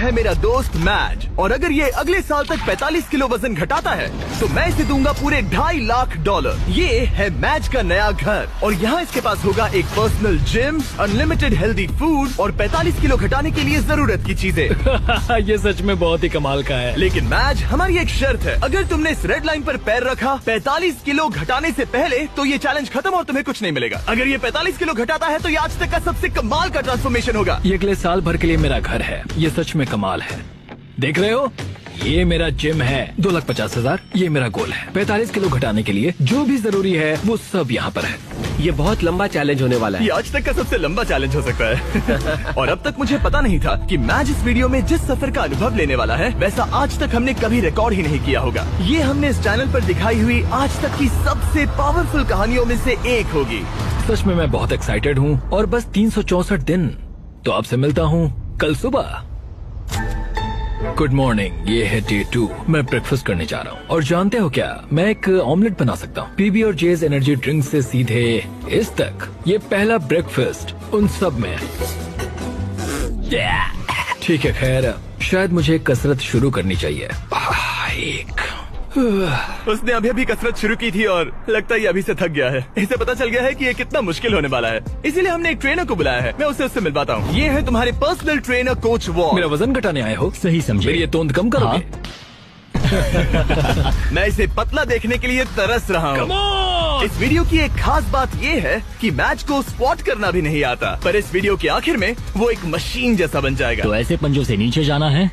है मेरा दोस्त मैज, और अगर ये अगले साल तक 45 किलो वजन घटाता है तो मैं इसे दूंगा पूरे $2.5 लाख। ये है मैज का नया घर, और यहाँ इसके पास होगा एक personal gym, unlimited healthy food और 45 किलो घटाने के लिए जरूरत की चीजें। ये सच में बहुत ही कमाल का है। लेकिन मैज, हमारी एक शर्त है, अगर तुमने इस रेड लाइन पर पैर रखा 45 किलो घटाने से पहले तो ये चैलेंज खत्म और तुम्हें कुछ नहीं मिलेगा। अगर ये 45 किलो घटाता है तो ये आज तक का सबसे कमाल का ट्रांसफॉर्मेशन होगा। ये अगले साल भर के लिए मेरा घर है, ये सच में कमाल है। देख रहे हो, ये मेरा जिम है, 2,50,000 ये मेरा गोल है। 45 किलो घटाने के लिए जो भी जरूरी है वो सब यहाँ पर है। ये बहुत लंबा चैलेंज होने वाला है। ये आज तक का सबसे लंबा चैलेंज हो सकता है। और अब तक मुझे पता नहीं था कि मैज इस वीडियो में जिस सफर का अनुभव लेने वाला है वैसा आज तक हमने कभी रिकॉर्ड ही नहीं किया होगा। ये हमने इस चैनल पर दिखाई हुई आज तक की सबसे पावरफुल कहानियों में से एक होगी। सच में मैं बहुत एक्साइटेड हूँ, और बस 364 दिन। तो आपसे मिलता हूँ कल सुबह। गुड मॉर्निंग, ये है डे 2। मैं ब्रेकफास्ट करने जा रहा हूँ, और जानते हो क्या, मैं एक ऑमलेट बना सकता हूँ। पीबी और जेज एनर्जी ड्रिंक से सीधे इस तक, ये पहला ब्रेकफास्ट उन सब में। ठीक है, खैर शायद मुझे कसरत शुरू करनी चाहिए। उसने अभी कसरत शुरू की थी और लगता है ये अभी से थक गया है। इसे पता चल गया है कि ये कितना मुश्किल होने वाला है, इसीलिए हमने एक ट्रेनर को बुलाया है। मैं उससे मिलवाता हूँ। ये है तुम्हारे पर्सनल ट्रेनर कोच वॉल। मेरा वजन घटाने आए हो? सही समझे। मेरी ये तोंद कम करोगे? मैं इसे पतला देखने के लिए तरस रहा हूँ। इस वीडियो की एक खास बात ये है कि मैच को स्क्वाट करना भी नहीं आता, पर इस वीडियो के आखिर में वो एक मशीन जैसा बन जाएगा। तो ऐसे पंजों से नीचे जाना है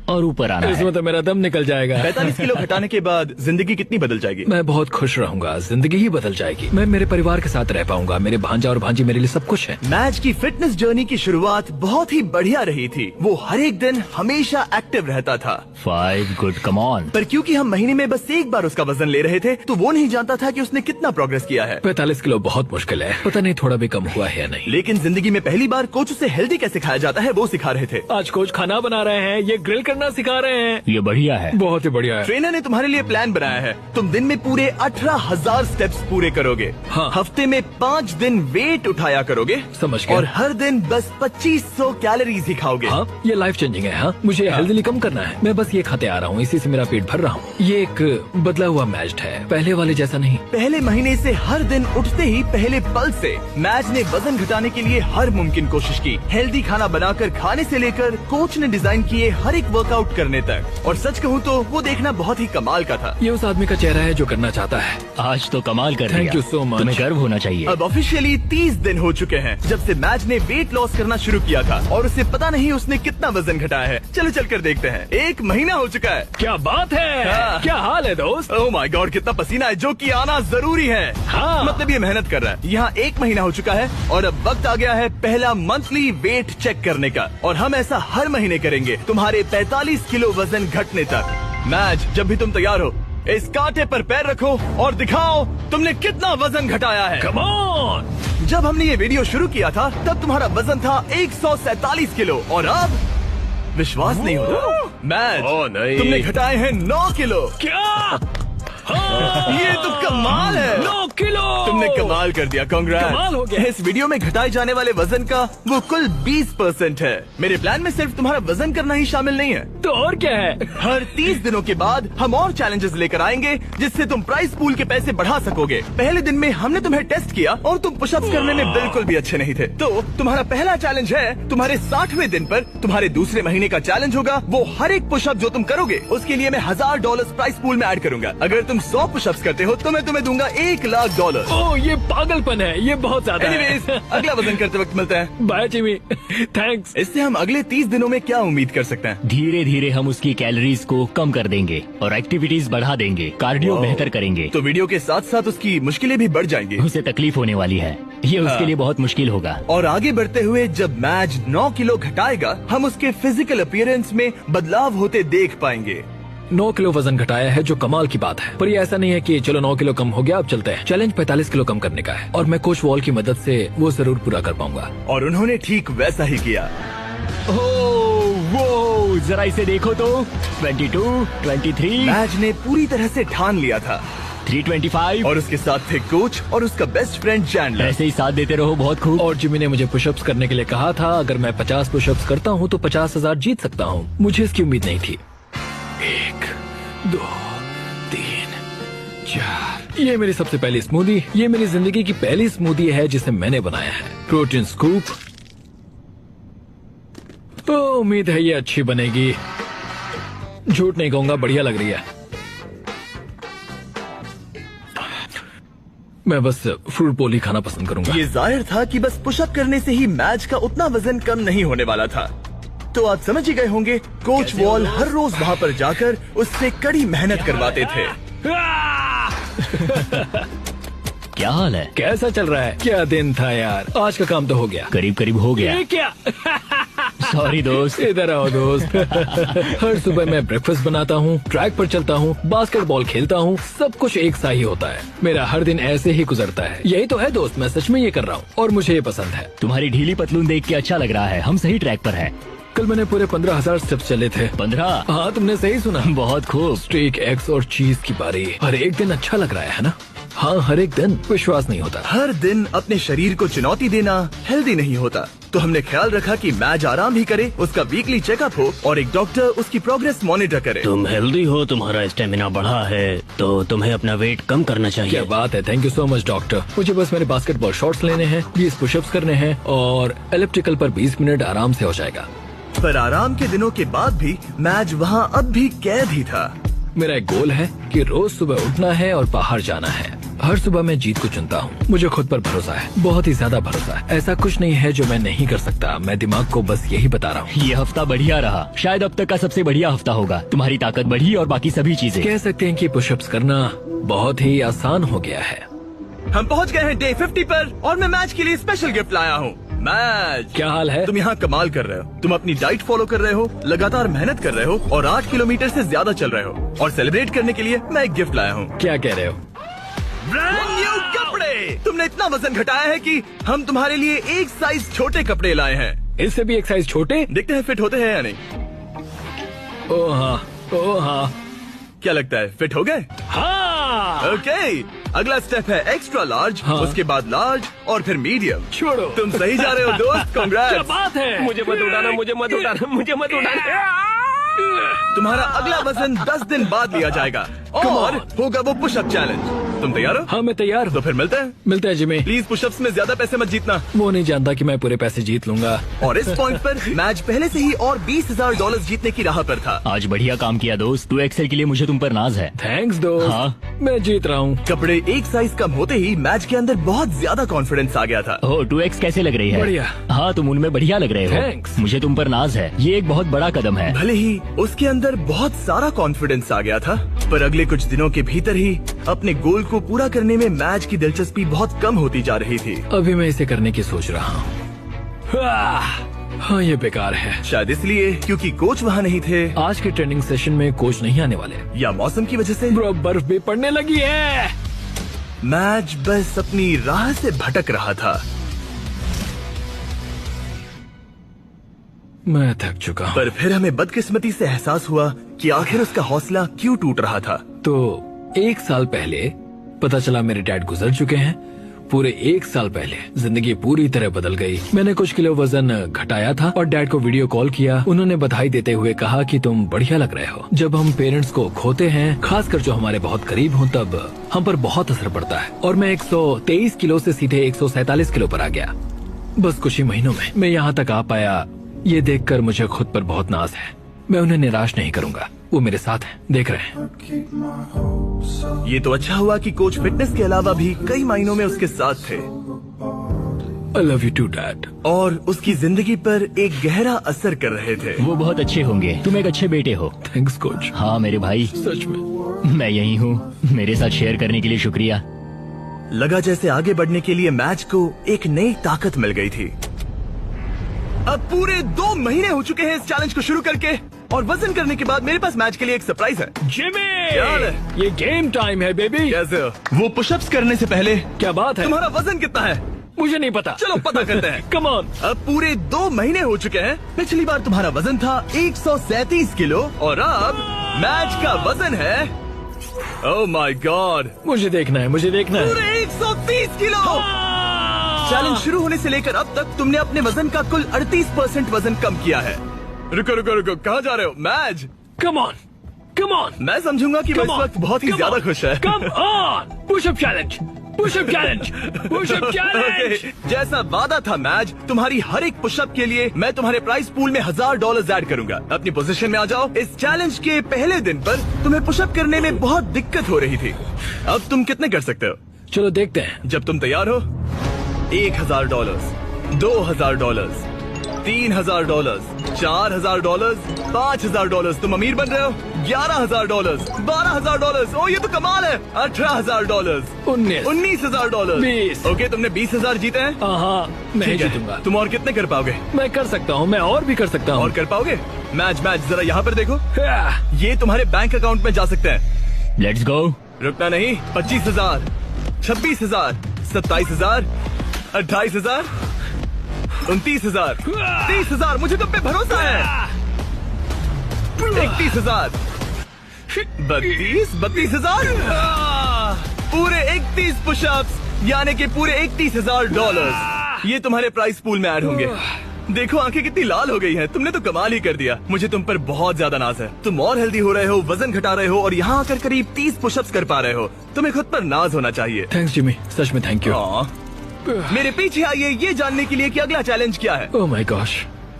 और ऊपर आना है। इसमें तो मेरा दम निकल जाएगा। 45 किलो घटाने के बाद जिंदगी कितनी बदल जाएगी? मैं बहुत खुश रहूंगा, जिंदगी ही बदल जाएगी। मैं मेरे परिवार के साथ रह पाऊंगा, मेरे भांजा और भांजी मेरे लिए सब कुछ है। मैच की फिटनेस जर्नी की शुरुआत बहुत ही बढ़िया रही थी। वो हर एक दिन हमेशा एक्टिव रहता था। 5 गुड, कम ऑन। पर क्योंकि हम महीने में बस एक बार उसका वजन ले रहे थे तो वो नहीं जानता था कि उसने कितना प्रोग्रेस किया है। 45 किलो बहुत मुश्किल है, पता नहीं थोड़ा भी कम हुआ है या नहीं। लेकिन जिंदगी में पहली बार कोच उसे हेल्दी कैसे खाया जाता है वो सिखा रहे थे। आज कोच खाना बना रहे हैं, ये ग्रिल करना सिखा रहे हैं। ये बढ़िया है, बहुत ही बढ़िया है। ट्रेनर ने तुम्हारे लिए प्लान बनाया है। तुम दिन में पूरे 18,000 स्टेप्स पूरे करोगे। हाँ। हफ्ते में 5 दिन वेट उठाया करोगे। समझ गया। और हर दिन बस 2500 कैलोरीज ही खाओगे। हाँ, ये लाइफ चेंजिंग है। हाँ, मुझे हेल्दी कम करना है। मैं बस ये खाते आ रहा हूँ, इसी से मेरा पेट भर रहा हूँ। ये एक बदला हुआ मैच है, पहले वाले जैसा नहीं। पहले महीने से हर दिन उठते ही पहले पल से मैच ने वजन घटाने के लिए हर मुमकिन कोशिश की। हेल्दी खाना बनाकर खाने से लेकर कोच ने डिजाइन किए हर एक वर्कआउट करने तक। और सच कहूँ तो वो देखना बहुत ही कमाल का था। ये उस आदमी का चेहरा है जो करना चाहता है। आज तो कमाल कर Thank you so much। तुम्हें गर्व होना चाहिए। अब ऑफिशियली 30 दिन हो चुके हैं जब से मैच ने वेट लॉस करना शुरू किया था, और उसे पता नहीं उसने कितना वजन घटाया है। चलो चलकर देखते हैं। 1 महीना हो चुका है। क्या बात है। हाँ। क्या हाल है दोस्त? ओह माय गॉड, कितना पसीना है, जो कि आना जरूरी है। हाँ। मतलब ये मेहनत कर रहा है। यहाँ 1 महीना हो चुका है और अब वक्त आ गया है पहला मंथली वेट चेक करने का, और हम ऐसा हर महीने करेंगे तुम्हारे 45 किलो वजन घटने तक। मैच, जब भी तुम तैयार हो इस कांटे पर पैर रखो और दिखाओ तुमने कितना वजन घटाया है। Come on. जब हमने ये वीडियो शुरू किया था तब तुम्हारा वजन था 147 किलो, और अब विश्वास नहीं होता मैच, नहीं। तुमने घटाए हैं 9 किलो। क्या? ये तो कमाल है। 9 किलो तुमने कमाल कर दिया, कांग्रेस। कमाल हो गया। इस वीडियो में घटाए जाने वाले वजन का वो कुल 20% है। मेरे प्लान में सिर्फ तुम्हारा वजन करना ही शामिल नहीं है। तो और क्या है? हर 30 दिनों के बाद हम और चैलेंजेस लेकर आएंगे जिससे तुम प्राइस पूल के पैसे बढ़ा सकोगे। पहले दिन में हमने तुम्हें टेस्ट किया और तुम पुशअप्स करने में बिल्कुल भी अच्छे नहीं थे। तो तुम्हारा पहला चैलेंज है तुम्हारे 60वें दिन पर। तुम्हारे दूसरे महीने का चैलेंज होगा वो हर एक पुशअप जो तुम करोगे उसके लिए मैं $1000 प्राइस पूल में ऐड करूंगा। अगर तुम 100 पुशअप्स करते हो तो मैं तुम्हें दूंगा $1 लाख। ओह, ये पागलपन है, ये बहुत ज्यादा है। एनीवेज, अगला वजन करते वक्त मिलते हैं। Bye Jimmy, thanks. इससे हम अगले 30 दिनों में क्या उम्मीद कर सकते हैं? धीरे धीरे हम उसकी कैलोरीज को कम कर देंगे और एक्टिविटीज बढ़ा देंगे, कार्डियो बेहतर करेंगे। तो वीडियो के साथ साथ उसकी मुश्किलें भी बढ़ जाएंगी। उसे तकलीफ होने वाली है, ये उसके लिए बहुत मुश्किल होगा। और आगे बढ़ते हुए जब मैच 9 किलो घटाएगा हम उसके फिजिकल अपीयरेंस में बदलाव होते देख पाएंगे। 9 किलो वजन घटाया है जो कमाल की बात है, पर ये ऐसा नहीं है कि चलो 9 किलो कम हो गया अब चलते हैं। चैलेंज 45 किलो कम करने का है और मैं कोच वॉल की मदद से वो जरूर पूरा कर पाऊंगा। और उन्होंने ठीक वैसा ही किया। वो जरा इसे देखो तो 22, 23, मैच ने पूरी तरह से ठान लिया था। 325। और उसके साथ थे कोच और उसका बेस्ट फ्रेंड चैंडलर। ऐसे ही साथ देते रहो, बहुत खूब। और जिमी ने मुझे पुशअप्स करने के लिए कहा था, अगर मैं 50 पुशअप्स करता हूँ तो 50,000 जीत सकता हूँ। मुझे इसकी उम्मीद नहीं थी। 1, 2, 3, 4। ये मेरी सबसे पहली स्मूदी। ये मेरी जिंदगी की पहली स्मूदी है जिसे मैंने बनाया है। Protein scoop. तो उम्मीद है ये अच्छी बनेगी। झूठ नहीं कहूंगा, बढ़िया लग रही है। मैं बस फ्रूट पोली खाना पसंद करूंगा। ये जाहिर था कि बस पुशअप करने से ही मैच का उतना वजन कम नहीं होने वाला था। तो आप समझ ही गए होंगे, कोच वॉल हर रोज वहाँ पर जाकर उससे कड़ी मेहनत करवाते थे। क्या हाल है? कैसा चल रहा है? क्या दिन था यार। आज का काम तो हो गया। करीब करीब हो गया। ये क्या? सॉरी दोस्त। इधर आओ दोस्त। हर सुबह मैं ब्रेकफास्ट बनाता हूँ, ट्रैक पर चलता हूँ, बास्केटबॉल खेलता हूँ। सब कुछ एक सा ही होता है। मेरा हर दिन ऐसे ही गुजरता है। यही तो है दोस्त, मैं सच में ये कर रहा हूँ और मुझे ये पसंद है। तुम्हारी ढीली पतलून देख के अच्छा लग रहा है। हम सही ट्रैक पर हैं। कल मैंने पूरे 15,000 स्टेप्स चले थे। 15? हाँ, तुमने सही सुना। बहुत खूब। स्टेक, एग्स और चीज की बारी। हर एक दिन अच्छा लग रहा है ना? हाँ, हर एक दिन। विश्वास नहीं होता। हर दिन अपने शरीर को चुनौती देना हेल्दी नहीं होता। तो हमने ख्याल रखा कि मैच आराम ही करे, उसका वीकली चेकअप हो और एक डॉक्टर उसकी प्रोग्रेस मॉनिटर करे। तुम हेल्दी हो, तुम्हारा स्टेमिना बढ़ा है, तो तुम्हें अपना वेट कम करना क्या चाहिए। बात है, thank you so much doctor. मुझे बस मेरे बास्केटबॉल शॉट्स लेने हैं, 20 पुशअप्स करने हैं और एलिप्टिकल पर 20 मिनट आराम से हो जाएगा। पर आराम के दिनों के बाद भी मैच वहाँ अब भी कैद ही था। मेरा एक गोल है कि रोज सुबह उठना है और बाहर जाना है। हर सुबह मैं जीत को चुनता हूँ। मुझे खुद पर भरोसा है, बहुत ही ज्यादा भरोसा है। ऐसा कुछ नहीं है जो मैं नहीं कर सकता। मैं दिमाग को बस यही बता रहा हूँ। ये हफ्ता बढ़िया रहा, शायद अब तक का सबसे बढ़िया हफ्ता होगा। तुम्हारी ताकत बढ़ी और बाकी सभी चीजें। कह सकते हैं कि पुशअप्स करना बहुत ही आसान हो गया है। हम पहुँच गए हैं डे 50 पर और मैं मैच के लिए स्पेशल गिफ्ट लाया हूँ। मैच, क्या हाल है? तुम यहाँ कमाल कर रहे हो। तुम अपनी डाइट फॉलो कर रहे हो, लगातार मेहनत कर रहे हो और 8 किलोमीटर से ज्यादा चल रहे हो। और सेलिब्रेट करने के लिए मैं एक गिफ्ट लाया हूँ। क्या कह रहे हो? ब्रांड न्यू कपड़े। तुमने इतना वजन घटाया है कि हम तुम्हारे लिए एक साइज छोटे कपड़े लाए हैं। इससे भी एक साइज छोटे? देखते हैं फिट होते हैं या नहीं। ओ हाँ, ओ हाँ। क्या लगता है, फिट हो गए? हाँ। ओके, अगला स्टेप है एक्स्ट्रा लार्ज, हाँ। उसके बाद लार्ज और फिर मीडियम। छोड़ो। तुम सही जा रहे हो दोस्त, क्या कांग्रेट्स। बात है? मुझे मत उठाना, मुझे मत उठाना, मुझे मत उठाना। तुम्हारा अगला वजन 10 दिन बाद लिया जाएगा और होगा वो पुशअप चैलेंज। तुम तैयार हो? हाँ, मैं तैयार तो हूँ। फिर मिलते हैं। मिलते हैं जिमी। प्लीज पुशअप्स में ज्यादा पैसे मत जीतना। वो नहीं जानता कि मैं पूरे पैसे जीत लूंगा। और इस पॉइंट पर मैच पहले से ही और $20,000 जीतने की राह पर था। आज बढ़िया काम किया दोस्त। 2XL के लिए मुझे तुम पर नाज है। थैंक्स दोस्त। हाँ। मैं जीत रहा हूँ। कपड़े एक साइज कम होते ही मैच के अंदर बहुत ज्यादा कॉन्फिडेंस आ गया था। हो 2X कैसे लग रही है? बढ़िया। हाँ, तुम उनमें बढ़िया लग रहे हो। Thanks। मुझे तुम पर नाज है। ये एक बहुत बड़ा कदम है। भले ही उसके अंदर बहुत सारा कॉन्फिडेंस आ गया था, पर अगले कुछ दिनों के भीतर ही अपने गोल को पूरा करने में मैच की दिलचस्पी बहुत कम होती जा रही थी। अभी मैं इसे करने की सोच रहा हूँ। हाँ, ये बेकार है। शायद इसलिए क्योंकि कोच वहाँ नहीं थे, आज के ट्रेनिंग सेशन में कोच नहीं आने वाले। या मौसम की वजह से। ब्रो, बर्फ भी पड़ने लगी है। मैच बस अपनी राह से भटक रहा था। मैं थक चुका हूँ। पर फिर हमें बदकिस्मती से एहसास हुआ कि आखिर उसका हौसला क्यों टूट रहा था। तो 1 साल पहले पता चला मेरे डैड गुजर चुके हैं। पूरे 1 साल पहले जिंदगी पूरी तरह बदल गई। मैंने कुछ किलो वजन घटाया था और डैड को वीडियो कॉल किया। उन्होंने बधाई देते हुए कहा कि तुम बढ़िया लग रहे हो। जब हम पेरेंट्स को खोते हैं, खासकर जो हमारे बहुत करीब हों, तब हम पर बहुत असर पड़ता है। और मैं 123 किलो से सीधे 147 किलो पर आ गया, बस कुछ ही महीनों में। मैं यहाँ तक आ पाया, ये देखकर मुझे खुद पर बहुत नाज है। मैं उन्हें निराश नहीं करूंगा, वो मेरे साथ हैं, देख रहे हैं। ये तो अच्छा हुआ कि कोच फिटनेस के अलावा भी कई मायनों में उसके साथ थे I love you too dad. और उसकी जिंदगी पर एक गहरा असर कर रहे थे। वो बहुत अच्छे होंगे। तुम एक अच्छे बेटे हो। Thanks coach. हाँ मेरे भाई, सच में। मैं यही हूँ। मेरे साथ शेयर करने के लिए शुक्रिया। लगा जैसे आगे बढ़ने के लिए मैच को एक नई ताकत मिल गई थी। अब पूरे 2 महीने हो चुके हैं इस चैलेंज को शुरू करके, और वजन करने के बाद मेरे पास मैच के लिए एक सरप्राइज है। जिमी, क्या हाल है? ये गेम टाइम है बेबी। कैसे हो? वो पुशअप्स करने से पहले क्या बात है? तुम्हारा वजन कितना है? मुझे नहीं पता। चलो पता करते हैं। Come on. अब पूरे 2 महीने हो चुके हैं। पिछली बार तुम्हारा वजन था 137 किलो और अब मैच का वजन है ओह माय गॉड, मुझे देखना है, मुझे देखना है। पूरे 130 किलो। चैलेंज शुरू होने से लेकर अब तक तुमने अपने वजन का कुल 38% वजन कम किया है। रुको रुको रुको, कहाँ जा रहे हो? मैज, कम ऑन, कम ऑन, मैं समझूंगा कि वो इस Come on, वक्त बहुत ही come ज्यादा on, खुश है। Come on, pushup challenge, pushup challenge, pushup challenge. Okay, जैसा वादा था मैज, तुम्हारी हर एक पुशअप के लिए मैं तुम्हारे प्राइस पूल में $1000 ऐड करूंगा। अपनी पोजीशन में आ जाओ। इस चैलेंज के पहले दिन पर तुम्हें पुशअप करने में बहुत दिक्कत हो रही थी। अब तुम कितने कर सकते हो? चलो देखते हैं। जब तुम तैयार हो, $1000, $2000, $3000, $4000, $5000। तुम अमीर बन रहे हो। $11000, $12000। ओ ये तो कमाल है। $18000, 19 $19000। ओके, तुमने 20000 जीते हैं। हाँ, मैं ठीक है। जीतूंगा। तुम और कितने कर पाओगे? मैं कर सकता हूँ, मैं और भी कर सकता हूँ। और कर पाओगे? मैच जरा यहाँ पर देखो, ये तुम्हारे बैंक अकाउंट में जा सकते हैं। Let's go. रुकना नहीं। 25000, 26000, 27000, 28000, 29000, 30000। मुझे तुम पे भरोसा है। 31000, 32000। पूरे 31 पुशअप्स, यानी कि पूरे $31000 ये तुम्हारे प्राइस पूल में ऐड होंगे। देखो आंखें कितनी लाल हो गई हैं। तुमने तो कमाल ही कर दिया। मुझे तुम पर बहुत ज्यादा नाज है। तुम और हेल्दी हो रहे हो, वजन घटा रहे हो और यहाँ आकर करीब 30 पुशअप्स कर पा रहे हो। तुम्हें खुद पर नाज होना चाहिए। थैंक्स जिमी, सच में थैंक यू। मेरे पीछे आइए ये जानने के लिए कि अगला चैलेंज क्या है। ओह माय गॉश,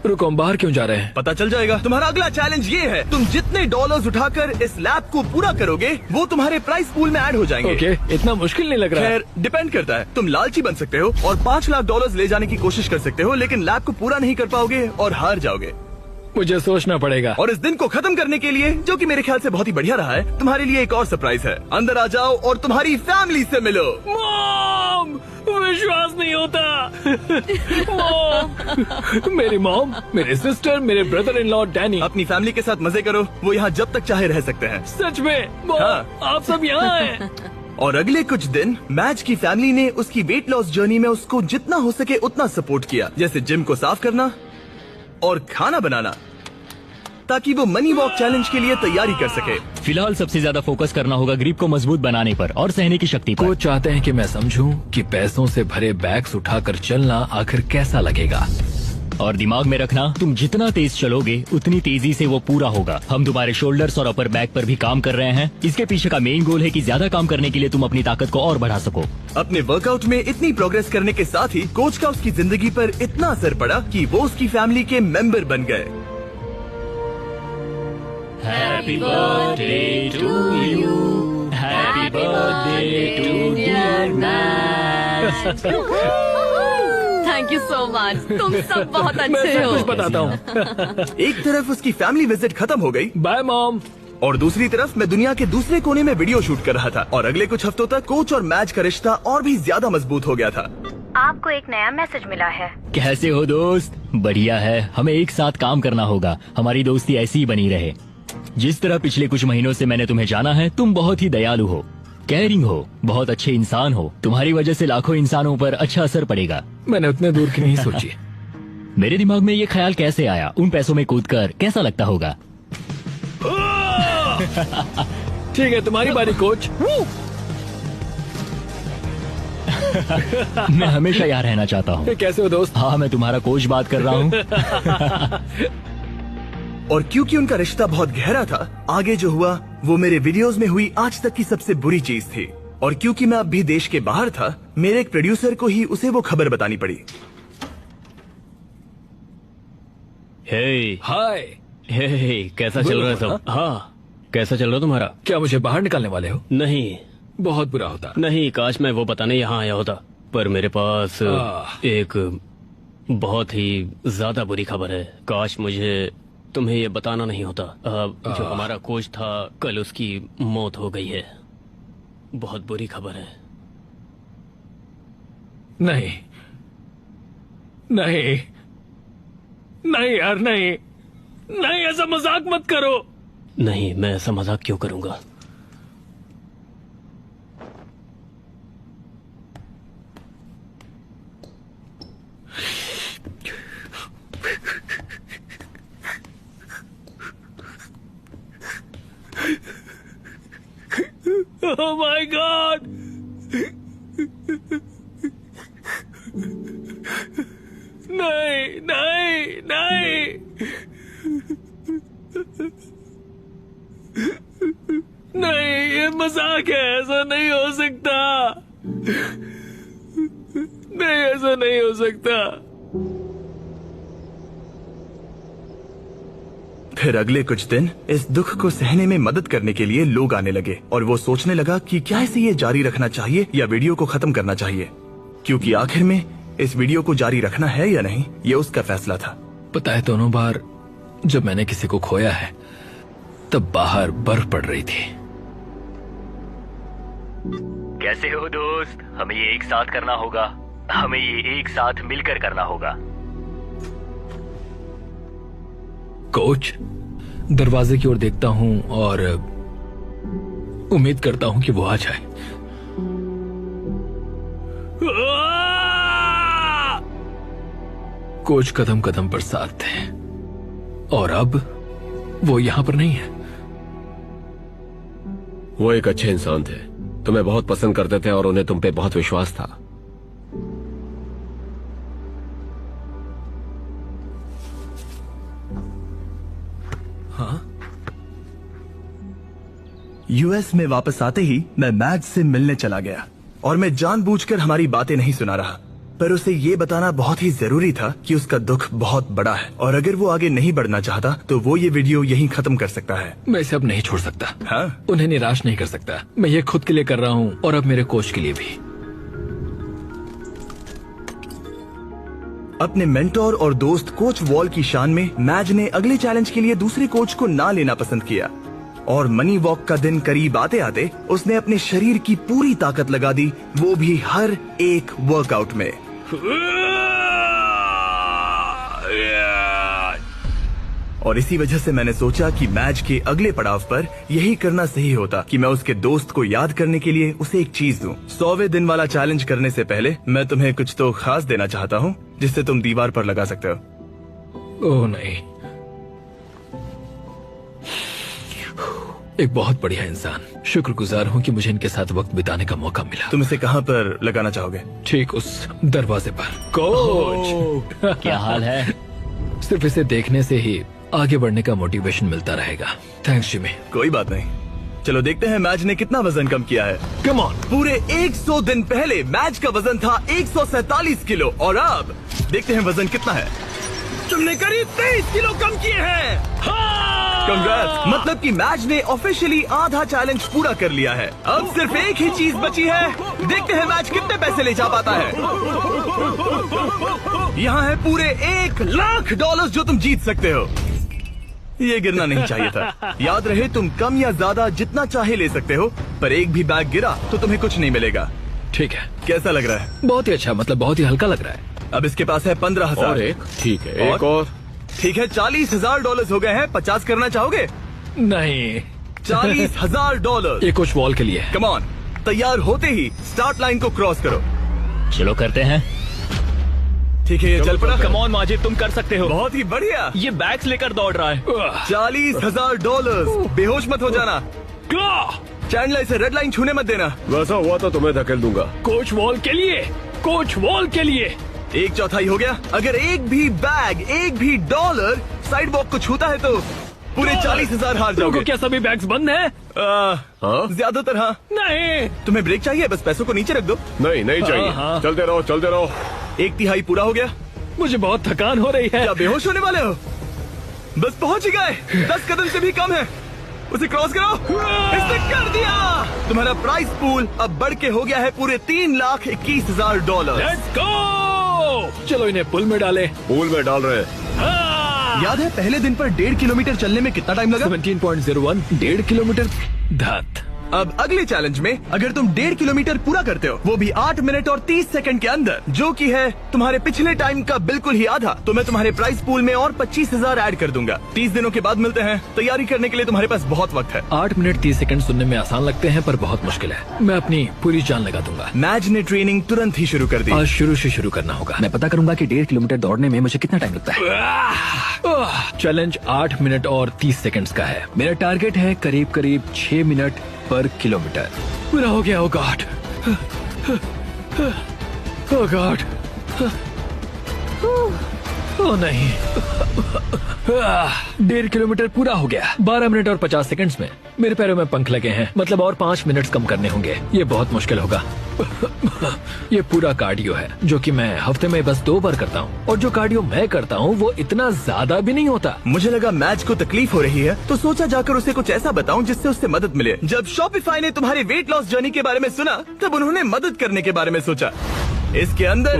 रुको, हम बाहर क्यों जा रहे हैं? पता चल जाएगा। तुम्हारा अगला चैलेंज ये है, तुम जितने डॉलर्स उठाकर इस लैब को पूरा करोगे वो तुम्हारे प्राइस पूल में ऐड हो जाएंगे। ओके, इतना मुश्किल नहीं लग रहा है। खैर, डिपेंड करता है। तुम लालची बन सकते हो और $5 लाख ले जाने की कोशिश कर सकते हो, लेकिन लैब को पूरा नहीं कर पाओगे और हार जाओगे। मुझे सोचना पड़ेगा। और इस दिन को खत्म करने के लिए, जो कि मेरे ख्याल से बहुत ही बढ़िया रहा है, तुम्हारे लिए एक और सरप्राइज है। अंदर आ जाओ और तुम्हारी फैमिली से मिलो। मॉम, विश्वास नहीं होता। मॉम, मेरी मॉम, मेरे सिस्टर, मेरे ब्रदर इन लॉ डैनी। अपनी फैमिली के साथ मजे करो। वो यहाँ जब तक चाहे रह सकते हैं। सच में मॉम, हाँ। आप सब यहाँ हैं। और अगले कुछ दिन मैच की फैमिली ने उसकी वेट लॉस जर्नी में उसको जितना हो सके उतना सपोर्ट किया, जैसे जिम को साफ करना और खाना बनाना, ताकि वो मनी वॉक चैलेंज के लिए तैयारी कर सके। फिलहाल सबसे ज्यादा फोकस करना होगा ग्रिप को मजबूत बनाने पर और सहने की शक्ति पर। वो चाहते हैं कि मैं समझूं कि पैसों से भरे बैग्स उठाकर चलना आखिर कैसा लगेगा। और दिमाग में रखना, तुम जितना तेज चलोगे उतनी तेजी से वो पूरा होगा। हम तुम्हारे शोल्डर्स और अपर बैक पर भी काम कर रहे हैं। इसके पीछे का मेन गोल है कि ज्यादा काम करने के लिए तुम अपनी ताकत को और बढ़ा सको। अपने वर्कआउट में इतनी प्रोग्रेस करने के साथ ही कोच का उसकी जिंदगी पर इतना असर पड़ा कि वो उसकी फैमिली के मेंबर बन गए। Happy birthday to you, happy birthday to dear match. Thank you so much. तुम सब बहुत मैं अच्छे सब हो। कुछ बताता हूँ। एक तरफ उसकी फैमिली विजिट खत्म हो गई बाय मॉम। और दूसरी तरफ मैं दुनिया के दूसरे कोने में वीडियो शूट कर रहा था। और अगले कुछ हफ्तों तक कोच और मैच का रिश्ता और भी ज्यादा मजबूत हो गया था। आपको एक नया मैसेज मिला है। कैसे हो दोस्त? बढ़िया है। हमें एक साथ काम करना होगा। हमारी दोस्ती ऐसी ही बनी रहे। जिस तरह पिछले कुछ महीनों से मैंने तुम्हें जाना है, तुम बहुत ही दयालु हो, केयरिंग हो, बहुत अच्छे इंसान हो। तुम्हारी वजह से लाखों इंसानों पर अच्छा असर पड़ेगा। मैंने उतने दूर की नहीं सोची। मेरे दिमाग में ये ख्याल कैसे आया? उन पैसों में कूदकर कैसा लगता होगा? ठीक है, तुम्हारी बारी कोच। मैं हमेशा यहाँ रहना चाहता हूँ। कैसे हो दोस्त? हाँ, मैं तुम्हारा कोच बात कर रहा हूँ। और क्योंकि उनका रिश्ता बहुत गहरा था, आगे जो हुआ वो मेरे वीडियोस में हुई आज तक की सबसे बुरी चीज थी। और क्योंकि मैं अब भी देश के बाहर था, मेरे एक प्रोड्यूसर को ही उसे वो खबर बतानी पड़ी। हे हाय। हे, कैसा चल रहा है सब? हाँ, कैसा चल रहा है तुम्हारा? क्या मुझे बाहर निकालने वाले हो? नहीं बहुत बुरा होता। नहीं, काश मैं वो बताने यहाँ आया होता, पर मेरे पास एक बहुत ही ज्यादा बुरी खबर है। काश मुझे तुम्हें ये बताना नहीं होता। जो हमारा कोच था, कल उसकी मौत हो गई है। बहुत बुरी खबर है। नहीं नहीं नहीं यार, नहीं नहीं, ऐसा मजाक मत करो। नहीं, मैं ऐसा मजाक क्यों करूंगा? Oh my God! नहीं नहीं नहीं! नहीं, ये मजाक है, ऐसा नहीं हो सकता। नहीं, ऐसा नहीं हो सकता। फिर अगले कुछ दिन इस दुख को सहने में मदद करने के लिए लोग आने लगे और वो सोचने लगा कि क्या इसे ये जारी रखना चाहिए या वीडियो को खत्म करना चाहिए, क्योंकि आखिर में इस वीडियो को जारी रखना है या नहीं ये उसका फैसला था। पता है, दोनों बार जब मैंने किसी को खोया है तब बाहर बर्फ पड़ रही थी। कैसे हो दोस्त? हमें ये एक साथ करना होगा, हमें ये एक साथ मिलकर करना होगा। कोच, दरवाजे की ओर देखता हूं और उम्मीद करता हूं कि वो आ जाए। कोच कदम कदम पर साथ थे और अब वो यहां पर नहीं है। वो एक अच्छे इंसान थे, तुम्हें बहुत पसंद करते थे और उन्हें तुम पे बहुत विश्वास था। यूएस में वापस आते ही मैं मैज से मिलने चला गया और मैं जानबूझकर हमारी बातें नहीं सुना रहा, पर उसे ये बताना बहुत ही जरूरी था कि उसका दुख बहुत बड़ा है और अगर वो आगे नहीं बढ़ना चाहता तो वो ये वीडियो यहीं खत्म कर सकता है। मैं इसे अब नहीं छोड़ सकता। हाँ? उन्हें निराश नहीं कर सकता। मैं ये खुद के लिए कर रहा हूं और अब मेरे कोच के लिए भी। अपने मेंटोर और दोस्त कोच वॉल की शान में मैज ने अगले चैलेंज के लिए दूसरे कोच को ना लेना पसंद किया और मनी वॉक का दिन करीब आते आते उसने अपने शरीर की पूरी ताकत लगा दी, वो भी हर एक वर्कआउट में। और इसी वजह से मैंने सोचा कि मैच के अगले पड़ाव पर यही करना सही होता कि मैं उसके दोस्त को याद करने के लिए उसे एक चीज दूं। 100वें दिन वाला चैलेंज करने से पहले मैं तुम्हें कुछ तो खास देना चाहता हूँ जिससे तुम दीवार पर लगा सकते हो। ओह नहीं, एक बहुत बढ़िया इंसान। शुक्रगुजार हूँ कि मुझे इनके साथ वक्त बिताने का मौका मिला। तुम इसे कहाँ पर लगाना चाहोगे? ठीक उस दरवाजे पर। कोच, क्या हाल है? सिर्फ इसे देखने से ही आगे बढ़ने का मोटिवेशन मिलता रहेगा। Thanks Jimmy. कोई बात नहीं, चलो देखते हैं मैच ने कितना वजन कम किया है। Come on. पूरे 100 दिन पहले मैच का वजन था 147 किलो और अब देखते हैं वजन कितना है। तुमने करीब 23 किलो कम किए हैं। कंग्रेट्स, मतलब कि मैच ने ऑफिशियली आधा चैलेंज पूरा कर लिया है। अब सिर्फ एक ही चीज बची है, देखते हैं मैच कितने पैसे ले जा पाता है। यहाँ है पूरे $1,00,000 जो तुम जीत सकते हो। ये गिरना नहीं चाहिए था। याद रहे, तुम कम या ज्यादा जितना चाहे ले सकते हो, पर एक भी बैग गिरा तो तुम्हें कुछ नहीं मिलेगा। ठीक है, कैसा लग रहा है? बहुत ही अच्छा, मतलब बहुत ही हल्का लग रहा है। अब इसके पास है 15,000। और एक, ठीक है, एक और। ठीक है, $40,000 हो गए हैं। 50 करना चाहोगे? नहीं, $40,000। ये कुछ वॉल के लिए है। कम ऑन, तैयार होते ही स्टार्ट लाइन को क्रॉस करो। चलो करते हैं। ठीक है, ये चल पड़ा। कम ऑन माजिद, तुम कर सकते हो। बहुत ही बढ़िया। ये बैग्स लेकर दौड़ रहा है। $40,000। बेहोश मत हो जाना। चैंडलर, इसे रेड लाइन छूने मत देना। वैसा हुआ तो तुम्हें धकेल दूंगा। कोच वॉल के लिए, कोच वॉल के लिए। 1/4 हो गया। अगर एक भी बैग, एक भी डॉलर साइड वॉक को छूता है तो पूरे 40,000 हार जाओगे। क्या सभी बैग्स बंद हैं? हाँ? ज्यादातर हाँ। नहीं, तुम्हें ब्रेक चाहिए? बस पैसों को नीचे रख दो। नहीं, नहीं चाहिए। हाँ। चलते रहो, चलते रहो। 1/3 पूरा हो गया। मुझे बहुत थकान हो रही है। क्या बेहोश होने वाले हो? बस पहुंच ही गए। 10 कदम से भी कम है। उसे क्रॉस करो। इसने कर दिया। तुम्हारा प्राइस पूल अब बढ़ के हो गया है पूरे $3,21,000। Let's go. चलो इन्हें पुल में डाले। पूल में डाल रहे। याद है पहले दिन पर 1.5 किलोमीटर चलने में कितना टाइम लगा? 17.01, 1.5 किलोमीटर। धत। अब अगले चैलेंज में अगर तुम 1.5 किलोमीटर पूरा करते हो, वो भी 8 मिनट और 30 सेकंड के अंदर, जो कि है तुम्हारे पिछले टाइम का बिल्कुल ही आधा, तो मैं तुम्हारे प्राइस पूल में और 25,000 ऐड कर दूंगा। 30 दिनों के बाद मिलते हैं। तैयारी करने के लिए तुम्हारे पास बहुत वक्त है। 8 मिनट 30 सेकंड सुनने में आसान लगते हैं पर बहुत मुश्किल है। मैं अपनी पूरी जान लगा दूंगा। मैच ने ट्रेनिंग तुरंत ही शुरू कर दी। आज शुरू से शुरू करना होगा। मैं पता करूंगा कि 1.5 किलोमीटर दौड़ने में मुझे कितना टाइम लगता है। चैलेंज 8 मिनट और 30 सेकंड्स का है। मेरा टारगेट है करीब 6 मिनट पर किलोमीटर। पूरा हो गया। ओ गॉड, ओ गॉड, ओ नहीं। 1.5 किलोमीटर पूरा हो गया 12 मिनट और 50 सेकंड्स में। मेरे पैरों में पंख लगे हैं, मतलब और 5 मिनट कम करने होंगे। ये बहुत मुश्किल होगा। ये पूरा कार्डियो है जो कि मैं हफ्ते में बस 2 बार करता हूँ, और जो कार्डियो मैं करता हूँ वो इतना ज्यादा भी नहीं होता। मुझे लगा मैच को तकलीफ हो रही है, तो सोचा जाकर उसे कुछ ऐसा बताऊं जिससे उससे मदद मिले। जब शॉपिफाई ने तुम्हारी वेट लॉस जर्नी के बारे में सुना, तब उन्होंने मदद करने के बारे में सोचा। इसके अंदर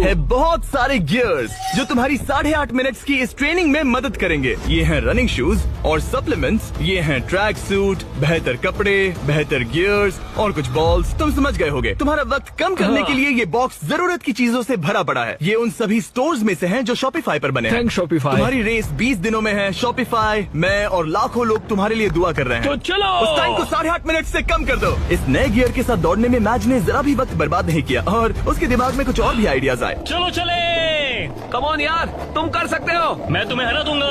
है बहुत सारे गियर्स जो तुम्हारी 8.5 मिनट्स की इस ट्रेनिंग में मदद करेंगे। ये हैं रनिंग शूज और सप्लीमेंट्स, ये हैं ट्रैक सूट, बेहतर कपड़े, बेहतर गियर्स और कुछ बॉल्स। तुम समझ गए होगे। तुम्हारा वक्त कम करने के लिए ये बॉक्स जरूरत की चीजों से भरा पड़ा है। ये उन सभी स्टोर्स में से हैं जो शॉपिफाई पर बने हैं। Thanks Shopify. तुम्हारी रेस 20 दिनों में है। शॉपिफाई, मैं और लाखों लोग तुम्हारे लिए दुआ कर रहे हैं। तो चलो उस टाइम को 8.5 मिनट से कम कर दो। इस नए गियर के साथ दौड़ने में मैच ने जरा भी वक्त बर्बाद नहीं किया और उसके दिमाग में कुछ और भी आइडियाज आए। चलो चले। कम ऑन यार, तुम कर सकते हो। मैं तुम्हें हरा दूंगा।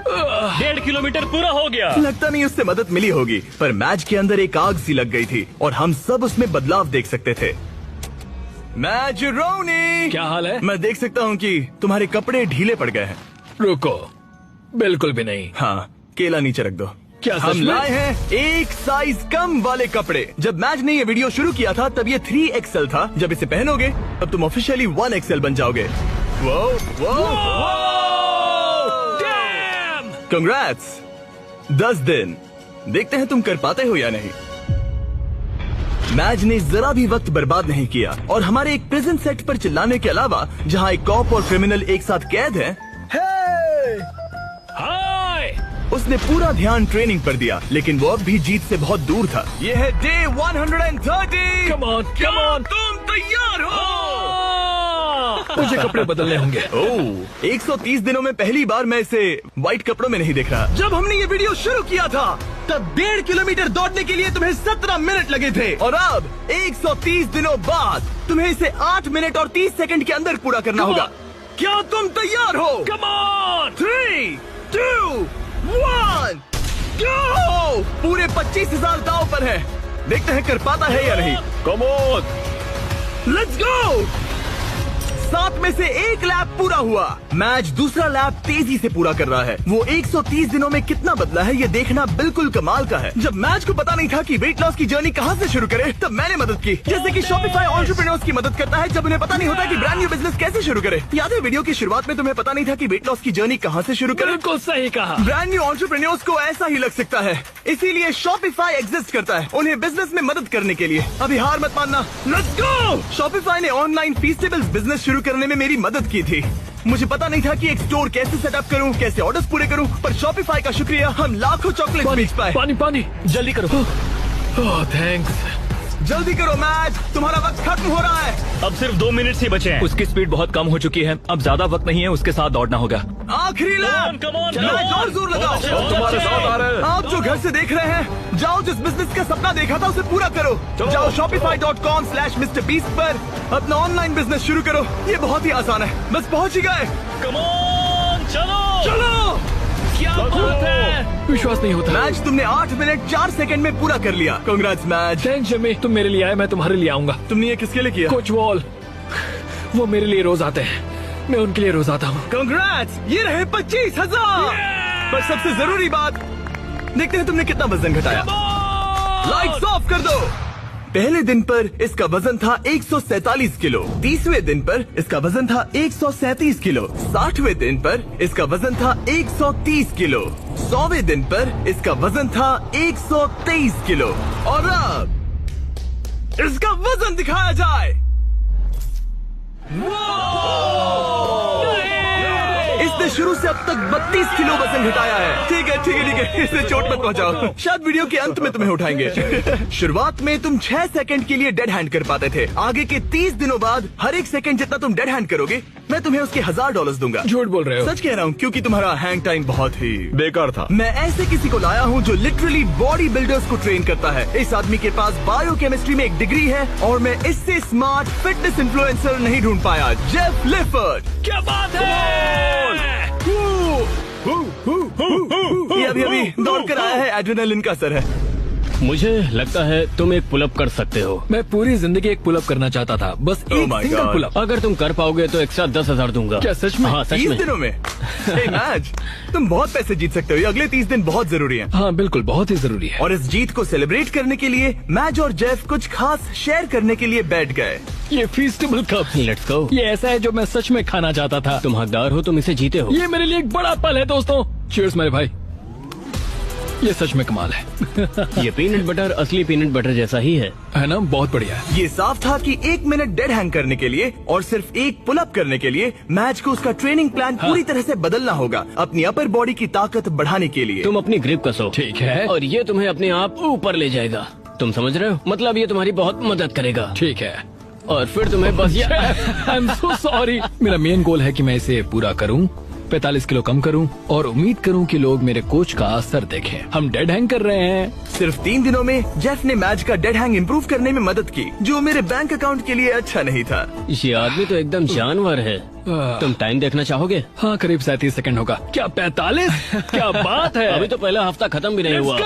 1.5 किलोमीटर पूरा हो गया। लगता नहीं उससे मदद मिली होगी, पर मैच के अंदर एक आग सी लग गई थी और हम सब उसमें बदलाव देख सकते थे। मैच रोनी, क्या हाल है? मैं देख सकता हूँ कि तुम्हारे कपड़े ढीले पड़ गए हैं। रुको, बिल्कुल भी नहीं। हाँ, केला नीचे रख दो। क्या सच हम में? लाए हैं एक साइज कम वाले कपड़े। जब मैच ने ये वीडियो शुरू किया था तब ये 3XL था। जब इसे पहनोगे तब तुम ऑफिशियली 1XL बन जाओगे। वो कंग्रेट्स। 10 दिन, देखते हैं तुम कर पाते हो या नहीं। मैच ने जरा भी वक्त बर्बाद नहीं किया और हमारे एक प्रिजन सेट पर चिल्लाने के अलावा, जहाँ एक कॉप और क्रिमिनल एक साथ कैद हैं, उसने पूरा ध्यान ट्रेनिंग पर दिया। लेकिन वो अब भी जीत से बहुत दूर था। ये है day 130। Come on, come on. तुम तैयार हो? मुझे कपड़े बदलने होंगे। ओह, 130 दिनों में पहली बार मैं इसे व्हाइट कपड़ों में नहीं देख रहा। जब हमने ये वीडियो शुरू किया था तब 1.5 किलोमीटर दौड़ने के लिए तुम्हें 17 मिनट लगे थे, और अब 130 दिनों बाद तुम्हें इसे 8 मिनट और 30 सेकंड के अंदर पूरा करना होगा। क्या तुम तैयार हो? Come on! 3, 2, 1, go! पूरे 25,000 दांव पर है। देखते हैं कर पाता है या नहीं। Come on, let's go. 7 में से 1 लैप पूरा हुआ। मैच दूसरा लैप तेजी से पूरा कर रहा है। वो 130 दिनों में कितना बदला है ये देखना बिल्कुल कमाल का है। जब मैच को पता नहीं था कि वेट लॉस की जर्नी कहाँ से शुरू करे, तब मैंने मदद की। जैसे कि शॉपिफाई एंटरप्रेन्योर्स की मदद करता है जब उन्हें पता नहीं होता कि ब्रांड न्यू बिजनेस कैसे शुरू करे। याद है वीडियो की शुरुआत में तुम्हें पता नहीं था कि वेट लॉस की जर्नी कहाँ से शुरू करे? बिल्कुल सही कहा। ब्रांड न्यू एंटरप्रेन्योर्स को ऐसा ही लग सकता है, इसीलिए शॉपिफाई एग्जिस्ट करता है उन्हें बिजनेस में मदद करने के लिए। अभी हार मत मानना, लेट्स गो। शॉपिफाई ने ऑनलाइन फीस्टेबल्स बिजनेस शुरू करने में मेरी मदद की थी। मुझे पता नहीं था कि एक स्टोर कैसे सेटअप करूं, कैसे ऑर्डर्स पूरे करूं, पर शॉपिफाई का शुक्रिया हम लाखों चॉकलेट बेच पाए। पानी पानी, जल्दी करो। ओह थैंक्स। जल्दी करो मैच, तुम्हारा वक्त खत्म हो रहा है। अब सिर्फ 2 मिनट ही बचे हैं। उसकी स्पीड बहुत कम हो चुकी है, अब ज्यादा वक्त नहीं है, उसके साथ दौड़ना होगा। आखिरी लैप, come on, मैच और जोर लगाओ। तुम्हारे साथ आ रहे हैं। आप जो घर से देख रहे हैं, जाओ जिस बिजनेस का सपना देखा था उसे पूरा करो। जाओ shopify.com/MrBeast पर अपना ऑनलाइन बिजनेस शुरू करो। ये बहुत ही आसान है, बस पहुंच ही गए। कम ऑन, चलो चलो। क्या बात है। विश्वास नहीं होता। मैच तुमने 8 मिनट 4 सेकंड में पूरा कर लिया। Congrats match. थैंक्स जमी, तुम मेरे लिए आए, मैं तुम्हारे लिए आऊंगा। तुमने ये किसके लिए किया? कोच वॉल, वो मेरे लिए रोज आते हैं, मैं उनके लिए रोज आता हूँ। कांग्रेट्स, ये रहे 25,000। पर सबसे जरूरी बात, देखते हैं तुमने कितना वजन घटाया। लाइट्स ऑफ कर दो। पहले दिन पर इसका वजन था 147 किलो, 30वें दिन पर इसका वजन था 137 किलो, 60वें दिन पर इसका वजन था 130 किलो, 100वें दिन पर इसका वजन था 123 किलो, और अब इसका वजन दिखाया जाए। इसने शुरू से अब तक 32 किलो वजन घटाया है। ठीक है ठीक है ठीक है, इसे चोट मत पहुंचाओ, शायद वीडियो के अंत में तुम्हें उठाएंगे। शुरुआत में तुम 6 सेकंड के लिए डेड हैंड कर पाते थे। आगे के 30 दिनों बाद हर एक सेकंड जितना तुम डेड हैंड करोगे, मैं तुम्हें उसके $1000 दूंगा। झूठ बोल रहे हो। सच कह रहा हूँ, क्योंकि तुम्हारा हैंग टाइम बहुत ही बेकार था। मैं ऐसे किसी को लाया हूँ जो लिटरली बॉडी बिल्डर्स को ट्रेन करता है। इस आदमी के पास बायोकेमिस्ट्री में एक डिग्री है और मैं इससे स्मार्ट फिटनेस इन्फ्लुएंसर नहीं ढूंढ पाया। जेफ लिफर्ड। क्या बात है। ये अभी अभी दौड़ कर आया है, एड्रेनालिन का असर है। मुझे लगता है तुम एक पुलअप कर सकते हो। मैं पूरी जिंदगी एक पुलअप करना चाहता था, बस Oh एक my सिंगल God. पुलअप। अगर तुम कर पाओगे तो एक्स्ट्रा 10,000 दूंगा। क्या सच में? हाँ सच 30 में। दिनों में hey, मैच तुम बहुत पैसे जीत सकते हो। ये अगले 30 दिन बहुत जरूरी हैं। हाँ बिल्कुल, बहुत ही जरूरी है। और इस जीत को सेलिब्रेट करने के लिए मैच और जेफ कुछ खास शेयर करने के लिए बैठ गए। ये फीस्टेबल कप, लेट्स गो। ये ऐसा है जो मैं सच में खाना चाहता था। तुम हकदार हो, तुम इसे जीते हो। ये मेरे लिए एक बड़ा पल है दोस्तों। चीयर्स मेरे भाई, ये सच में कमाल है। ये पीनट बटर असली पीनट बटर जैसा ही है ना? बहुत बढ़िया है। ये साफ था कि 1 मिनट डेड हैंग करने के लिए और सिर्फ एक पुल अप करने के लिए मैच को उसका ट्रेनिंग प्लान पूरी तरह से बदलना होगा, अपनी अपर बॉडी की ताकत बढ़ाने के लिए। तुम अपनी ग्रिप कसो, ठीक है। और ये तुम्हें अपने आप ऊपर ले जाएगा। तुम समझ रहे हो? मतलब ये तुम्हारी बहुत मदद करेगा। ठीक है। और फिर तुम्हें बस आई एम सो सॉरी। मेरा मेन गोल है कि मैं इसे पूरा करूं, 45 किलो कम करूं और उम्मीद करूं कि लोग मेरे कोच का असर देखें। हम डेड हैंग कर रहे हैं। सिर्फ 3 दिनों में जेफ ने मैच का डेड हैंग इम्प्रूव करने में मदद की, जो मेरे बैंक अकाउंट के लिए अच्छा नहीं था। ये आदमी तो एकदम जानवर है। तुम टाइम देखना चाहोगे? हाँ, करीब 37 सेकंड होगा। क्या 45? क्या बात है। अभी तो पहला हफ्ता खत्म भी नहीं हुआ।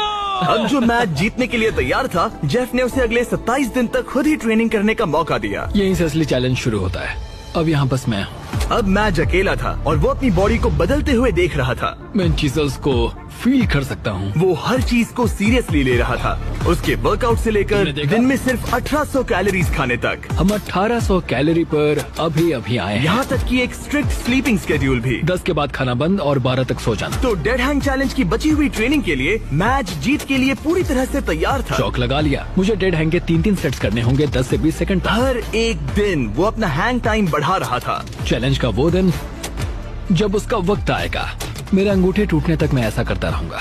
अब जो मैच जीतने के लिए तैयार था, जेफ ने उसे अगले 27 दिन तक खुद ही ट्रेनिंग करने का मौका दिया। यहीं से असली चैलेंज शुरू होता है। अब यहाँ बस मैं हूँ। अब मैच अकेला था और वो अपनी बॉडी को बदलते हुए देख रहा था। मैं इन चीजों को फील कर सकता हूँ। वो हर चीज को सीरियसली ले रहा था, उसके वर्कआउट से लेकर तुमने देखा? दिन में सिर्फ 1800 कैलोरीज खाने तक। हम 1800 कैलोरी पर अभी आए हैं। यहाँ तक कि एक स्ट्रिक्ट स्लीपिंग स्केड्यूल भी। 10 के बाद खाना बंद और 12 तक सो जाना। तो डेड हैंग चैलेंज की बची हुई ट्रेनिंग के लिए मैच जीत के लिए पूरी तरह से तैयार था। चौक लगा लिया। मुझे डेड हैंग के 3-3 सेट्स करने होंगे 10 से 20 सेकंड तक। हर एक दिन वो अपना हैंग टाइम बढ़ा रहा था। चैलेंज का वो दिन जब उसका वक्त आएगा, मेरे अंगूठे टूटने तक मैं ऐसा करता रहूंगा।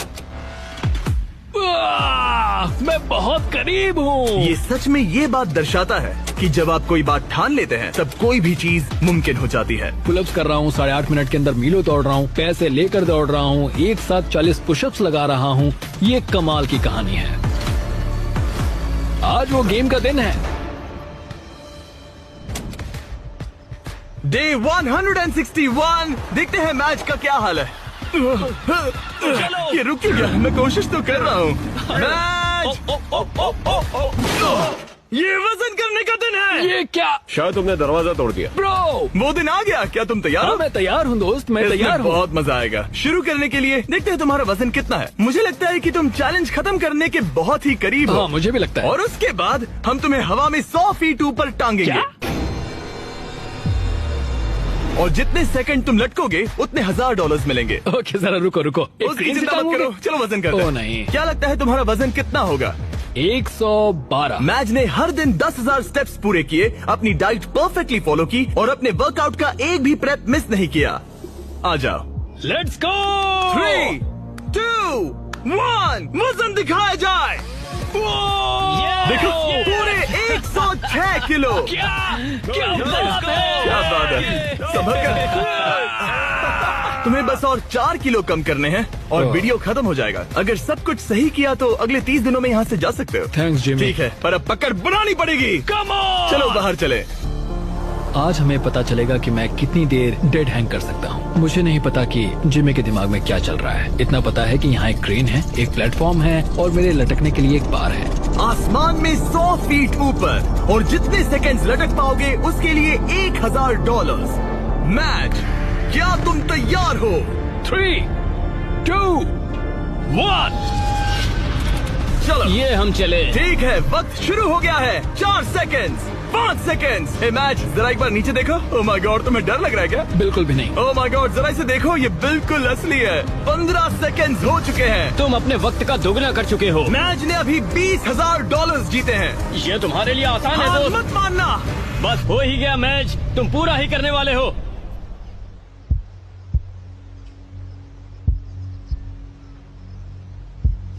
मैं बहुत करीब हूँ। ये सच में ये बात दर्शाता है कि जब आप कोई बात ठान लेते हैं तब कोई भी चीज मुमकिन हो जाती है। पुलअप्स कर रहा हूँ, 8.5 मिनट के अंदर मीलों दौड़ रहा हूँ, पैसे लेकर दौड़ रहा हूँ, एक साथ 40 पुशअप्स लगा रहा हूँ। ये कमाल की कहानी है। आज वो गेम का दिन है। डे 161। देखते हैं मैच का क्या हाल है। ये रुक क्यों गया? मैं कोशिश तो कर रहा हूँ। मैच! ये वजन करने का दिन है। ये क्या? शायद तुमने दरवाजा तोड़ दिया। ब्रो, वो दिन आ गया। क्या तुम तैयार हाँ, हो? मैं तैयार हूँ दोस्त, मैं इसमें तैयार हूँ। बहुत मजा आएगा। शुरू करने के लिए देखते हैं तुम्हारा वजन कितना है। मुझे लगता है कि तुम चैलेंज खत्म करने के बहुत ही करीब हो। हाँ, मुझे भी लगता है। और उसके बाद हम तुम्हें हवा में 100 फीट ऊपर टांगेंगे। क्या? और जितने सेकंड तुम लटकोगे उतने $1000 मिलेंगे। ओके, जरा रुको। उसकी चिंता मत करो, चलो वजन करते ओ, हैं। नहीं। क्या लगता है तुम्हारा वजन कितना होगा? 112। मैच ने हर दिन 10,000 स्टेप्स पूरे किए, अपनी डाइट परफेक्टली फॉलो की और अपने वर्कआउट का एक भी प्रेप मिस नहीं किया। आ जाओ। Let's go. 3, 2, 1 वजन दिखाया जाए। देखो, पूरे 106 किलो। क्या बात है। क्या बात है। संभल कर। तुम्हें बस और 4 किलो कम करने हैं और वीडियो खत्म हो जाएगा। अगर सब कुछ सही किया तो अगले 30 दिनों में यहाँ से जा सकते हो। Thanks Jimmy. ठीक है, पर अब पकड़ बनानी पड़ेगी। Come on. चलो बाहर चले। आज हमें पता चलेगा कि मैं कितनी देर डेड हैंग कर सकता हूँ। मुझे नहीं पता कि जिमी के दिमाग में क्या चल रहा है। इतना पता है कि यहाँ एक क्रेन है, एक प्लेटफॉर्म है और मेरे लटकने के लिए एक बार है। आसमान में 100 फीट ऊपर और जितने सेकंड्स लटक पाओगे उसके लिए $1000। मैच, क्या तुम तैयार हो? 3, 2, 1। चलो ये हम चले। ठीक है, वक्त शुरू हो गया है। 4 सेकंड्स, 5 सेकंड्स। हे मैच, जरा एक बार नीचे देखो। ओह माय गॉड, तुम्हें डर लग रहा है क्या? बिल्कुल भी नहीं। ओह माय गॉड, जरा इसे देखो, ये बिल्कुल असली है। 15 सेकंड्स हो चुके हैं। तुम अपने वक्त का दोगुना कर चुके हो। मैच ने अभी $20,000 जीते हैं। ये तुम्हारे लिए आसान है हार दोस्त। मत मानना। बस हो ही गया मैच, तुम पूरा ही करने वाले हो।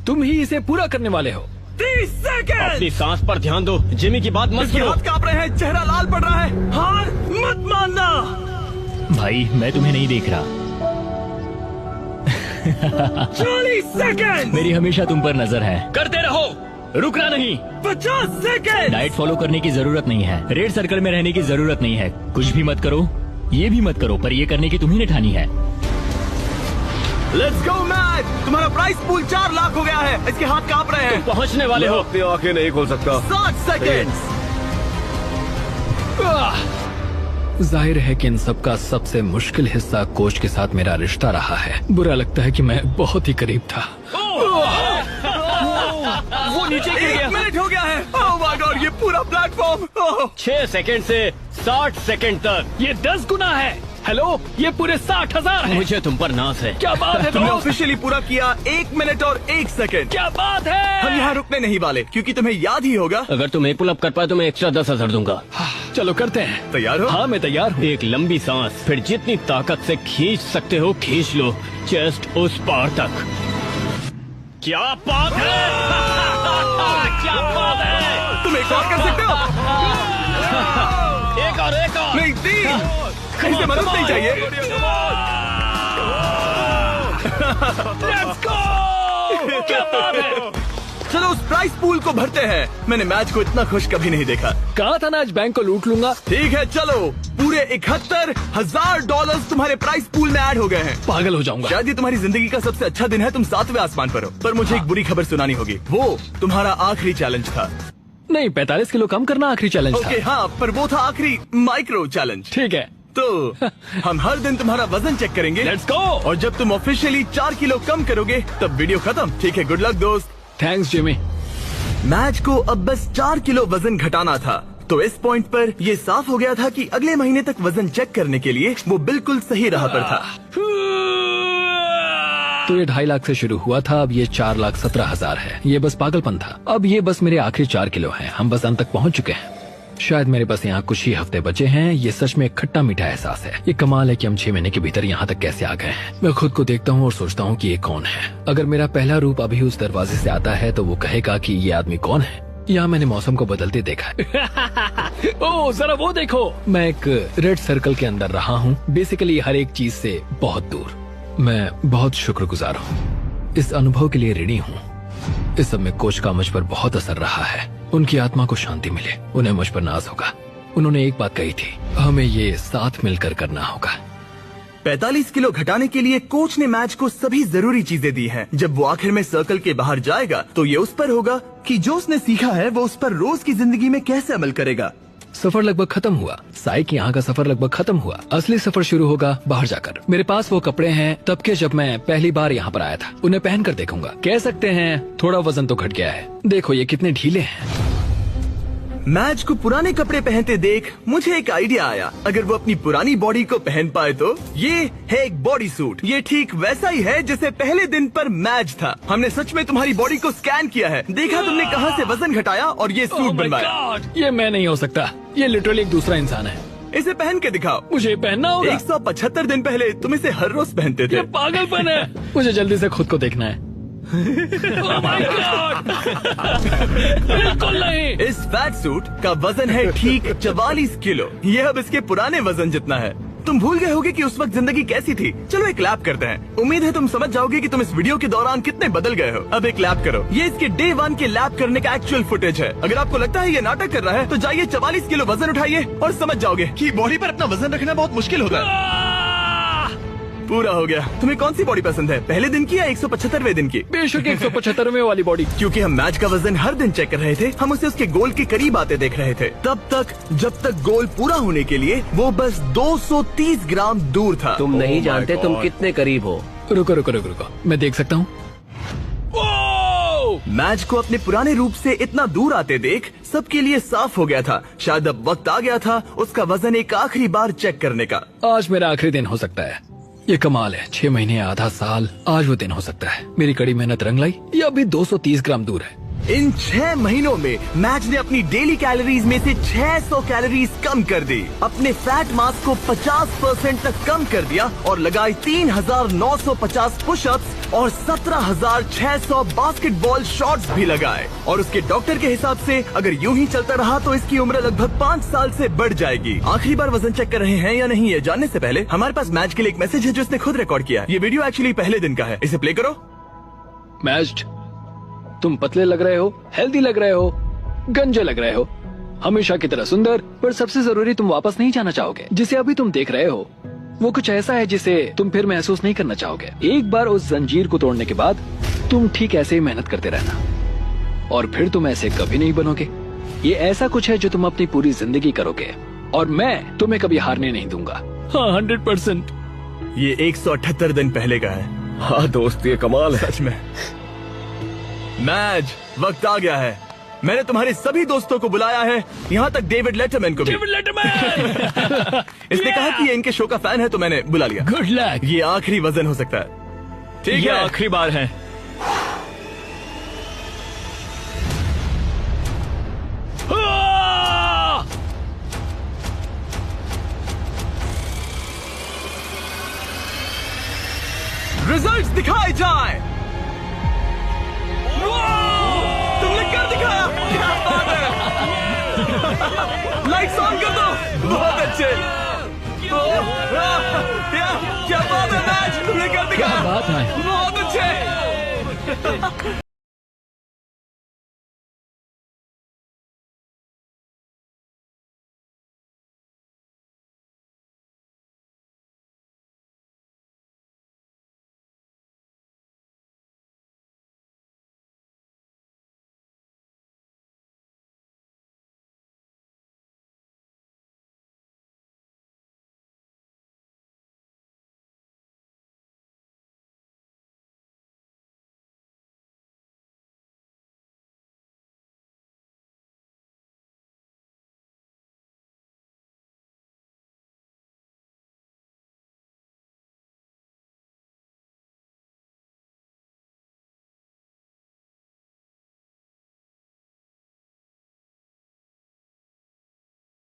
तुम ही इसे पूरा करने वाले हो। 30 सेकंड। अपनी सांस पर ध्यान दो। जिमी की बात मत इसके सुनो। हाथ कांप रहे हैं, चेहरा लाल पड़ रहा है। हार मत मानना। भाई मैं तुम्हें नहीं देख रहा। 40 सेकंड। मेरी हमेशा तुम पर नजर है। करते रहो, रुकना नहीं। 50 सेकंड। डाइट फॉलो करने की जरूरत नहीं है, रेड सर्कल में रहने की जरूरत नहीं है, कुछ भी मत करो, ये भी मत करो, पर ये करने की तुम्ही ने ठानी है। Let's go match. तुम्हारा प्राइस पूल 4 लाख हो गया है। इसके हाथ कांप रहे हैं। पहुंचने वाले मैं हो। अपनी आंखें नहीं खोल सकता। 60 सेकेंड्स। जाहिर है कि इन सब का सबसे मुश्किल हिस्सा कोच के साथ मेरा रिश्ता रहा है। बुरा लगता है कि मैं बहुत ही करीब था। वो नीचे गिर 1 गया। मिनट हो गया है। ओह माय गॉड, ये पूरा प्लेटफॉर्म। 6 सेकंड से 60 सेकंड तक। ये 10 गुना है। हेलो, ये पूरे 60,000 है। मुझे तुम पर नाज है। क्या बात है तुमने दोस्त? ऑफिशियली पूरा किया 1 मिनट और 1 सेकंड। क्या बात है? हम यहाँ रुकने नहीं वाले क्योंकि तुम्हें याद ही होगा। अगर तुम एक पुल अप कर पाए तो मैं एक्स्ट्रा 10,000 दूंगा। चलो करते हैं। तैयार हो? हाँ मैं तैयार हूँ। एक लंबी सांस, फिर जितनी ताकत से खींच सकते हो खींच लो, चेस्ट उस पार तक। क्या बात है! क्या बात है! तुम एक और कर सकते हो। एक और नहीं, 3। इसे मदद नहीं चाहिए। क्या बात है! चलो उस प्राइस पूल को भरते हैं। मैंने मैच को इतना खुश कभी नहीं देखा। कहा था ना आज बैंक को लूट लूंगा। ठीक है चलो, पूरे $71,000 तुम्हारे प्राइस पूल में ऐड हो गए हैं। पागल हो जाऊंगा। शायद ये तुम्हारी जिंदगी का सबसे अच्छा दिन है। तुम 7वें आसमान पर हो। पर मुझे एक बुरी खबर सुनानी होगी। वो तुम्हारा आखिरी चैलेंज था। नहीं, 45 किलो कम करना आखिरी चैलेंज था। ओके हाँ, पर वो था आखिरी माइक्रो चैलेंज। ठीक है, तो हम हर दिन तुम्हारा वजन चेक करेंगे। Let's go. और जब तुम ऑफिशियली 4 किलो कम करोगे तब वीडियो खत्म। ठीक है, गुड लक दोस्त। Thanks Jimmy. मैच को अब बस 4 किलो वजन घटाना था। तो इस पॉइंट पर ये साफ हो गया था कि अगले महीने तक वजन चेक करने के लिए वो बिल्कुल सही राह पर था। तो ये 2.5 लाख से शुरू हुआ था, अब ये 4,17,000 है। ये बस पागलपन था। अब ये बस मेरे आखिरी 4 किलो हैं। हम बस अंत तक पहुंच चुके हैं। शायद मेरे पास यहाँ कुछ ही हफ्ते बचे हैं। ये सच में एक खट्टा मीठा एहसास है। ये कमाल है कि हम 6 महीने के भीतर यहाँ तक कैसे आ गए हैं। मैं खुद को देखता हूँ और सोचता हूँ कि ये कौन है। अगर मेरा पहला रूप अभी उस दरवाजे से आता है तो वो कहेगा कि ये आदमी कौन है। यहाँ मैंने मौसम को बदलते देखा है। ओह जरा वो देखो, मैं एक रेड सर्कल के अंदर रहा हूँ। बेसिकली हर एक चीज से बहुत दूर। मैं बहुत शुक्रगुजार हूँ। इस अनुभव के लिए ऋणी हूँ। इस सब में कोच का मुझ पर बहुत असर रहा है। उनकी आत्मा को शांति मिले। उन्हें मुझ पर नाज होगा। उन्होंने एक बात कही थी, हमें ये साथ मिलकर करना होगा। 45 किलो घटाने के लिए कोच ने मैच को सभी जरूरी चीजें दी हैं। जब वो आखिर में सर्कल के बाहर जाएगा तो ये उस पर होगा कि जो उसने सीखा है वो उस पर रोज की जिंदगी में कैसे अमल करेगा। सफर लगभग खत्म हुआ। साइक यहाँ का सफर लगभग खत्म हुआ। असली सफर शुरू होगा बाहर जाकर। मेरे पास वो कपड़े हैं तब के जब मैं पहली बार यहाँ पर आया था। उन्हें पहनकर देखूंगा। कह सकते हैं थोड़ा वजन तो घट गया है। देखो ये कितने ढीले हैं। मैच को पुराने कपड़े पहनते देख मुझे एक आइडिया आया। अगर वो अपनी पुरानी बॉडी को पहन पाए तो ये है एक बॉडी सूट। ये ठीक वैसा ही है जैसे पहले दिन पर मैच था। हमने सच में तुम्हारी बॉडी को स्कैन किया है। देखा तुमने कहां से वजन घटाया और ये सूट Oh my बनवाया। God! ये मैं नहीं हो सकता। ये लिटरली एक दूसरा इंसान है। इसे पहन के दिखाओ। मुझे पहनना होगा। 175 दिन पहले तुम इसे हर रोज पहनते थे। ये पागलपन है। मुझे जल्दी से खुद को देखना है। Oh my God! बिल्कुल नहीं। इस फैट सूट का वजन है ठीक 44 किलो। ये अब इसके पुराने वजन जितना है। तुम भूल गए होगे कि उस वक्त जिंदगी कैसी थी। चलो एक लैप करते हैं। उम्मीद है तुम समझ जाओगे कि तुम इस वीडियो के दौरान कितने बदल गए हो। अब एक लैप करो। ये इसके डे 1 के लैप करने का एक्चुअल फुटेज है। अगर आपको लगता है ये नाटक कर रहा है तो जाइए 44 किलो वजन उठाइए और समझ जाओगे कि बॉडी पर अपना वजन रखना बहुत मुश्किल होता है। पूरा हो गया। तुम्हें कौन सी बॉडी पसंद है, पहले दिन की या 175वें दिन की? बेशक 175वें वाली बॉडी। क्योंकि हम मैच का वजन हर दिन चेक कर रहे थे, हम उसे उसके गोल के करीब आते देख रहे थे। तब तक जब तक गोल पूरा होने के लिए वो बस 230 ग्राम दूर था। तुम नहीं जानते तुम कितने करीब हो। रुको रुको रुको रुको, मैं देख सकता हूँ। मैच को अपने पुराने रूप से इतना दूर आते देख सबके लिए साफ हो गया था। शायद अब वक्त आ गया था उसका वजन एक आखिरी बार चेक करने का। आज मेरा आखिरी दिन हो सकता है। ये कमाल है। 6 महीने आधा साल, आज वो दिन हो सकता है। मेरी कड़ी मेहनत रंग लाई। ये अभी 230 ग्राम दूर है। इन 6 महीनों में मैच ने अपनी डेली कैलोरीज में से 600 कैलोरीज कम कर दी, अपने फैट मास को 50% तक कम कर दिया और लगाई 3,950 पुशअप्स और 17,600 बास्केटबॉल शॉट्स भी लगाए। और उसके डॉक्टर के हिसाब से अगर यूं ही चलता रहा तो इसकी उम्र लगभग 5 साल से बढ़ जाएगी। आखिरी बार वजन चेक कर रहे हैं या नहीं ये जानने से पहले हमारे पास मैच के लिए एक मैसेज है जो इसने खुद रिकॉर्ड किया। ये वीडियो एक्चुअली पहले दिन का है। इसे प्ले करो। मैच, तुम पतले लग रहे हो, हेल्दी लग रहे हो, गंजे लग रहे हो, हमेशा की तरह सुंदर, पर सबसे जरूरी तुम वापस नहीं जाना चाहोगे जिसे अभी तुम देख रहे हो। वो कुछ ऐसा है जिसे तुम फिर महसूस नहीं करना चाहोगे। एक बार उस जंजीर को तोड़ने के बाद तुम ठीक ऐसे ही मेहनत करते रहना और फिर तुम ऐसे कभी नहीं बनोगे। ये ऐसा कुछ है जो तुम अपनी पूरी जिंदगी करोगे और मैं तुम्हें कभी हारने नहीं दूंगा। हाँ 100%। ये 178 दिन पहले का है। हाँ दोस्त, ये कमाल है। सच में। मैच वक्त आ गया है। मैंने तुम्हारे सभी दोस्तों को बुलाया है, यहाँ तक डेविड लेटरमैन को भी। इसने कहा कि ये इनके शो का फैन है तो मैंने बुला लिया। Good luck. ये आखिरी वजन हो सकता है। ठीक ये है, आखिरी बार है। रिजल्ट्स दिखाए जाए। तुमने कर दिखाया, क्या बात है। लाइट्स ऑन कर दो। बहुत अच्छे। क्या बात है मैच, तुमने कर दिखाया। क्या बात है। बहुत अच्छे।